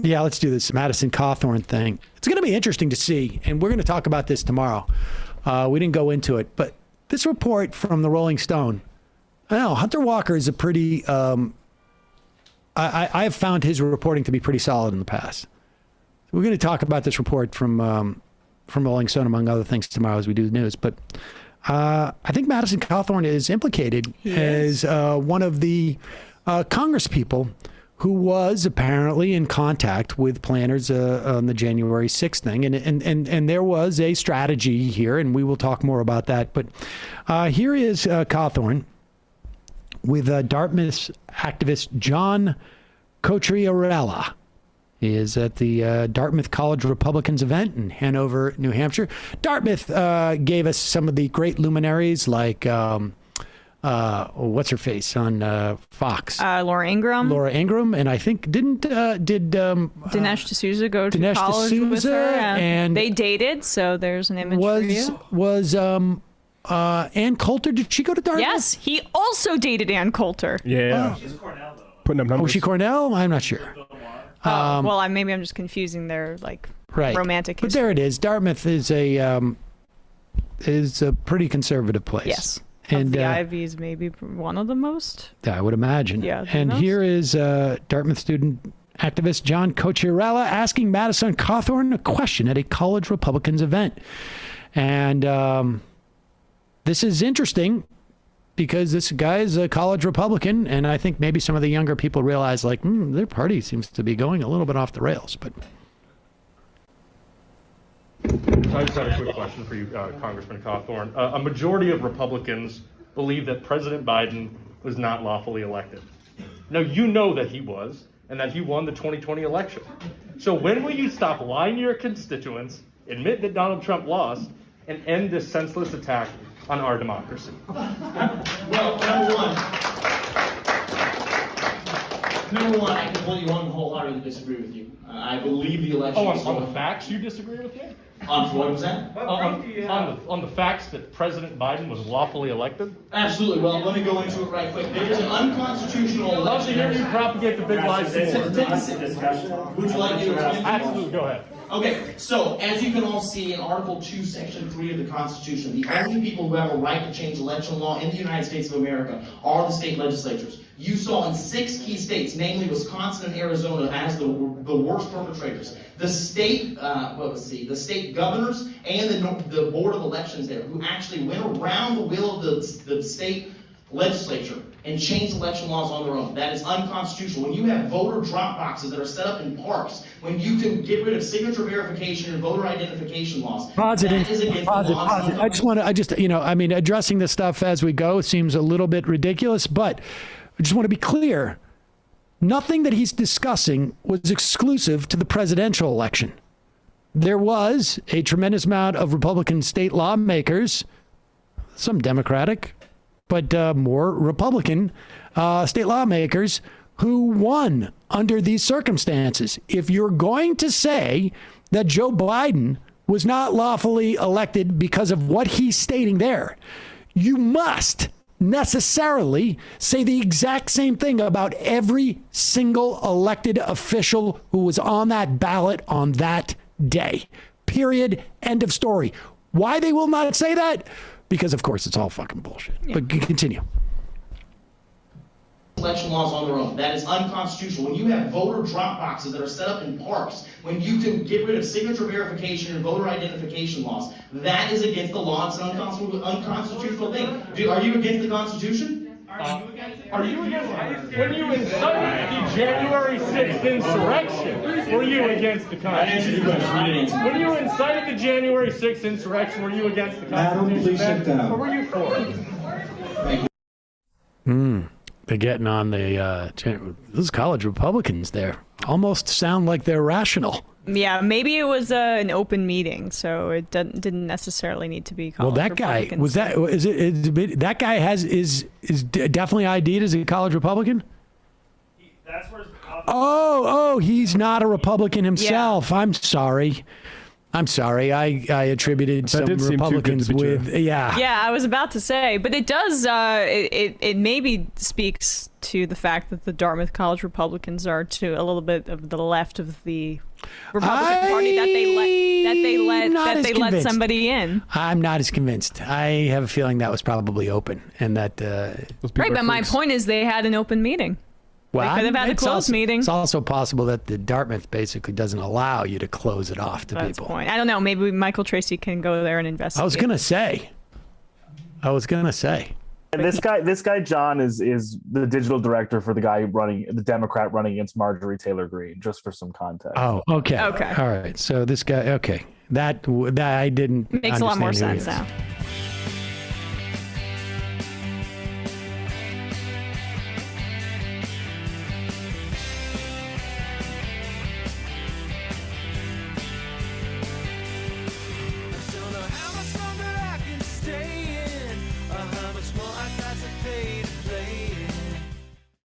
Yeah, let's do this Madison Cawthorn thing. It's going to be interesting to see, and we're going to talk about this tomorrow. We didn't go into it, but this report from the Rolling Stone, I know Hunter Walker is a pretty, I have found his reporting to be pretty solid in the past. We're going to talk about this report from Rolling Stone, among other things, tomorrow as we do the news. But I think Madison Cawthorn is implicated as one of the congresspeople who was apparently in contact with planners on the January 6th thing. And there was a strategy here, and we will talk more about that. But here is Cawthorn with Dartmouth activist John Cawthorn. He is at the Dartmouth College Republicans event in Hanover, New Hampshire. Dartmouth gave us some of the great luminaries like... what's her face on Fox? Laura Ingraham. And I think did Dinesh D'Souza go to college with her? And they dated, so there's an image for you. Was Ann Coulter? Did she go to Dartmouth? Yes, he also dated Ann Coulter. Yeah. She's Cornell, though. Putting up numbers. Was she Cornell? I'm not sure. Well, maybe I'm just confusing their romantic history. But there it is. Dartmouth is a pretty conservative place. Yes. And the Ivies, maybe one of the most. I would imagine. Yeah. And here is Dartmouth student activist John Cawthorn asking Madison Cawthorn a question at a college Republicans event. And this is interesting because this guy is a college Republican, and I think maybe some of the younger people realize, like, their party seems to be going a little bit off the rails. But I just had a quick question for you, Congressman Cawthorn. A majority of Republicans believe that President Biden was not lawfully elected. Now, you know that he was, and that he won the 2020 election. So when will you stop lying to your constituents, admit that Donald Trump lost, and end this senseless attack on our democracy? Well, number one, I completely wholeheartedly disagree with you. I believe the election. On the facts, you disagree with me? What was that? On the facts that President Biden was lawfully elected? Absolutely. Well, let me go into it right quick. There is an unconstitutional election. Love to hear you propagate the big lies. Would you like me to explain? Absolutely, go ahead. Okay, so as you can all see in Article 2, Section 3 of the Constitution, the only people who have a right to change election law in the United States of America are the state legislatures. You saw in 6 key states, namely Wisconsin and Arizona, as the worst perpetrators. The state, the state governors and the Board of Elections there, who actually went around the will of the state legislature and changed election laws on their own. That is unconstitutional. When you have voter drop boxes that are set up in parks, when you can get rid of signature verification and voter identification laws, that is against the law. I mean, addressing this stuff as we go seems a little bit ridiculous, but I just want to be clear. Nothing that he's discussing was exclusive to the presidential election. There was a tremendous amount of Republican state lawmakers, some Democratic, but more Republican state lawmakers who won under these circumstances. If you're going to say that Joe Biden was not lawfully elected because of what he's stating there, you must necessarily say the exact same thing about every single elected official who was on that ballot on that day. Period. End of story. Why they will not say that? Because, of course, it's all fucking bullshit. Yeah. But continue. Election laws on their own. That is unconstitutional. When you have voter drop boxes that are set up in parks, when you can get rid of signature verification and voter identification laws, that is against the law. It's an unconstitutional thing. Are you against the Constitution? Are you against when you incited the January 6th insurrection? Were you against the Constitution? When you incited the January 6th insurrection, were you against the Constitution? Or were you for it? They're getting on those college Republicans there. Almost sound like they're rational. Yeah, maybe it was an open meeting, so it didn't necessarily need to be college. Well, that guy that guy is definitely ID'd as a college Republican. That's where. He's not a Republican himself. Yeah. I'm sorry. I attributed some Republicans with, Yeah, I was about to say, but it does, it maybe speaks to the fact that the Dartmouth College Republicans are to a little bit of the left of the Republican Party that they let somebody in. I'm not as convinced. I have a feeling that was probably open, and that right. But my point is, they had an open meeting. Well, they could have had a closed meeting. It's also possible that the Dartmouth basically doesn't allow you to close it off to That's people. The point. I don't know. Maybe Michael Tracy can go there and investigate. I was gonna say. And this guy John is the digital director for the Democrat running against Marjorie Taylor Greene, just for some context. Oh, okay. Okay. All right. So this guy, okay. That I didn't makes a lot more understand who he sense is. now.